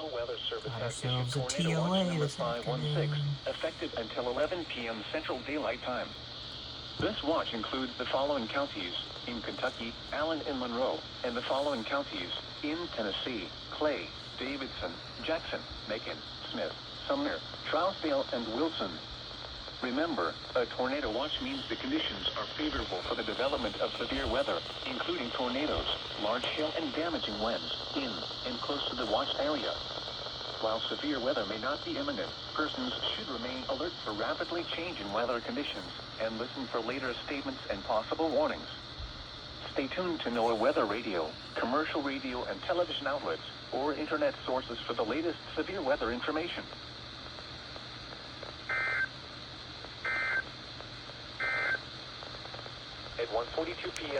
National Weather Service Got has issued ourselves a Tornado Watch TOA number this 516, afternoon. effective until 11 p.m. Central Daylight Time. This watch includes the following counties: in Kentucky, Allen and Monroe, and the following counties: in Tennessee, Clay, Davidson, Jackson, Macon, Smith, Sumner, Trousdale, and Wilson. Remember, a tornado watch means the conditions are favorable for the development of severe weather, including tornadoes, large hail, and damaging winds, in and close to the watch area. While severe weather may not be imminent, persons should remain alert for rapidly changing weather conditions and listen for later statements and possible warnings. Stay tuned to NOAA Weather Radio, commercial radio and television outlets, or internet sources for the latest severe weather information. At 1:42 p.m.